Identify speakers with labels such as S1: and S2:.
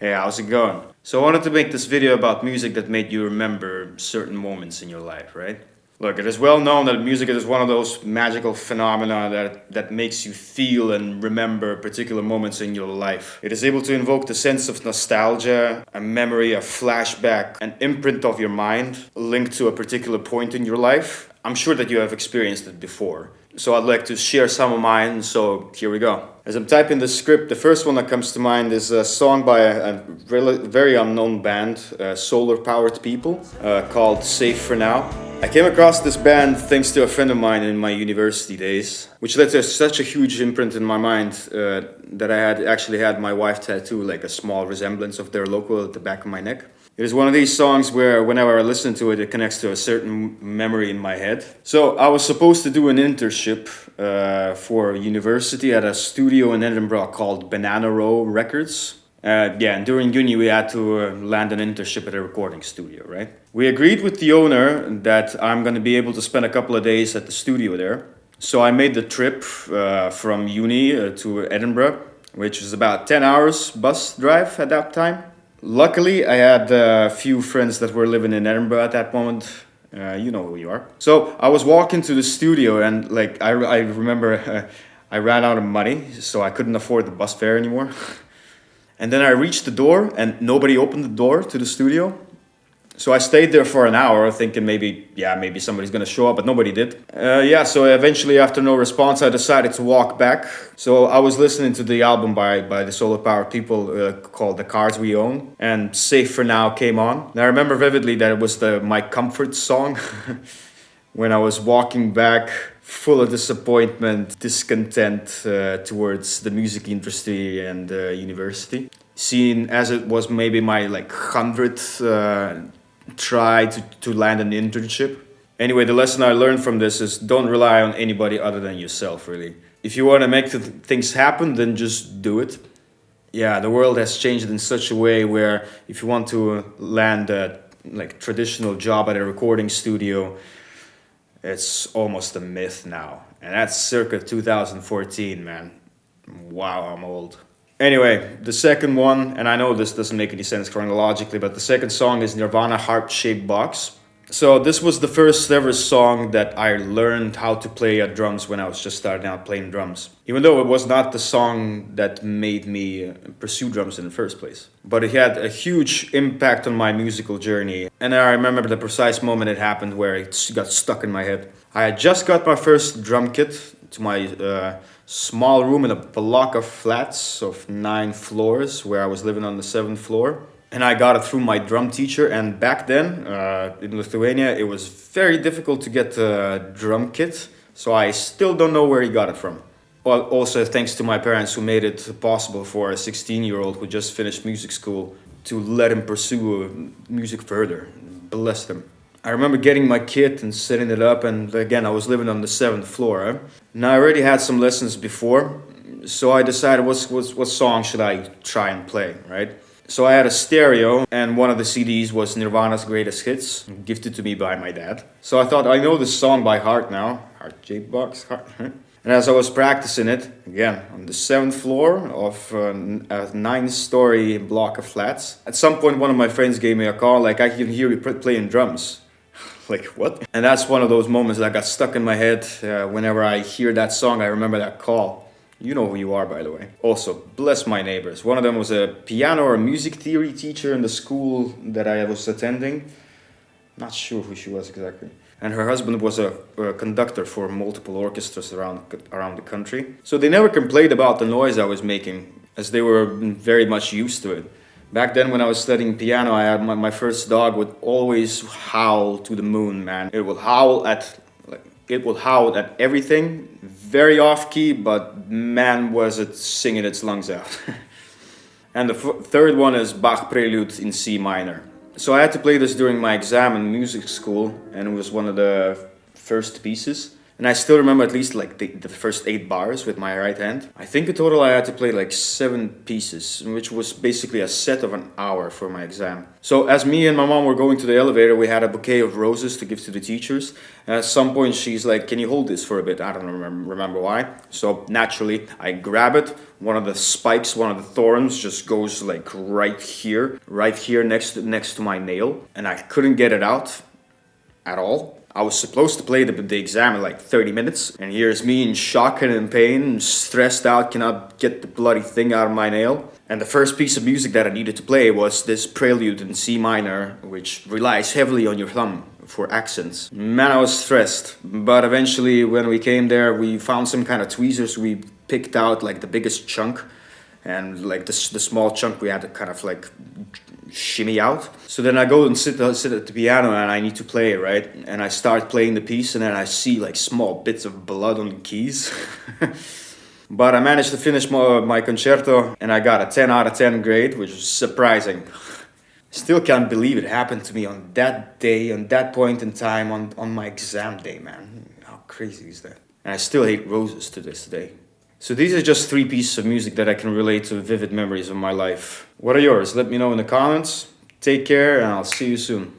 S1: Hey, how's it going? So I wanted to make this video about music that made you remember certain moments in your life, right? Look, it is well known that music is one of those magical phenomena that makes you feel and remember particular moments in your life. It is able to invoke the sense of nostalgia, a memory, a flashback, an imprint of your mind linked to a particular point in your life. I'm sure that you have experienced it before. So I'd like to share some of mine, so here we go. As I'm typing the script, the first one that comes to mind is a song by a very unknown band, solar-powered people, called Safe for Now. I came across this band thanks to a friend of mine in my university days, which led to such a huge imprint in my mind that I had actually had my wife tattoo like a small resemblance of their logo at the back of my neck. It is one of these songs where whenever I listen to it, it connects to a certain memory in my head. So I was supposed to do an internship for university at a studio in Edinburgh called Banana Row Records. And during uni we had to land an internship at a recording studio, right? We agreed with the owner that I'm going to be able to spend a couple of days at the studio there. So I made the trip from uni to Edinburgh, which was about 10 hours bus drive at that time. Luckily, I had a few friends that were living in Edinburgh at that moment. You know who you are. So I was walking to the studio and I remember I ran out of money, so I couldn't afford the bus fare anymore. And then I reached the door and nobody opened the door to the studio. So I stayed there for an hour thinking maybe somebody's gonna show up, but nobody did. So eventually after no response, I decided to walk back. So I was listening to the album by the Solar Power people called The Cars We Own, and Safe for Now came on. And I remember vividly that it was my comfort song when I was walking back full of disappointment, discontent towards the music industry and university. Seen as it was maybe my 100th try to land an internship. Anyway, the lesson I learned from this is don't rely on anybody other than yourself, really. If you want to make things happen, then just do it. Yeah, the world has changed in such a way where if you want to land a traditional job at a recording studio, it's almost a myth now. And that's circa 2014, man. Wow, I'm old. Anyway, the second one, and I know this doesn't make any sense chronologically, but the second song is Nirvana Heart-Shaped Box. So this was the first ever song that I learned how to play drums when I was just starting out playing drums. Even though it was not the song that made me pursue drums in the first place. But it had a huge impact on my musical journey. And I remember the precise moment it happened where it got stuck in my head. I had just got my first drum kit to my small room in a block of flats of 9 floors where I was living on the 7th floor. And I got it through my drum teacher, and back then, in Lithuania, it was very difficult to get a drum kit, so I still don't know where he got it from. Well, also thanks to my parents who made it possible for a 16-year-old who just finished music school to let him pursue music further. Bless them. I remember getting my kit and setting it up, and again, I was living on the 7th floor. Now, I already had some lessons before, so I decided what song should I try and play, right? So I had a stereo, and one of the CDs was Nirvana's Greatest Hits, gifted to me by my dad. So I thought, I know this song by heart now. Heart-shaped box. And as I was practicing it, again, on the 7th floor of a 9-story block of flats, at some point one of my friends gave me a call, I can hear you playing drums. What? And that's one of those moments that got stuck in my head. Whenever I hear that song, I remember that call. You know who you are, by the way. Also, bless my neighbors. One of them was a piano or music theory teacher in the school that I was attending. Not sure who she was exactly. And her husband was a conductor for multiple orchestras around the country. So they never complained about the noise I was making, as they were very much used to it. Back then when I was studying piano, I had my first dog would always howl to the moon, man. It would howl at everything, very off-key, but man was it singing its lungs out. And the third one is Bach Prelude in C minor. So I had to play this during my exam in music school, and it was one of the first pieces. And I still remember at least like the first 8 bars with my right hand. I think in total I had to play like 7 pieces, which was basically a set of an hour for my exam. So as me and my mom were going to the elevator, we had a bouquet of roses to give to the teachers. And at some point she's like, can you hold this for a bit? I don't remember why. So naturally I grab it. One of the spikes, one of the thorns just goes like right here next to my nail. And I couldn't get it out at all. I was supposed to play the exam in like 30 minutes, and here's me in shock and in pain, stressed out, cannot get the bloody thing out of my nail. And the first piece of music that I needed to play was this prelude in C minor, which relies heavily on your thumb for accents. Man, I was stressed, but eventually when we came there, we found some kind of tweezers. We picked out like the biggest chunk, and like the small chunk we had to kind of like shimmy out. So then I go and sit at the piano and I need to play, right? And I start playing the piece and then I see like small bits of blood on the keys. But I managed to finish my concerto and I got a 10 out of 10 grade, which was surprising. Still can't believe it happened to me on that day, on that point in time, on my exam day, man. How crazy is that? And I still hate roses to this day. So these are just 3 pieces of music that I can relate to vivid memories of my life. What are yours? Let me know in the comments. Take care and I'll see you soon.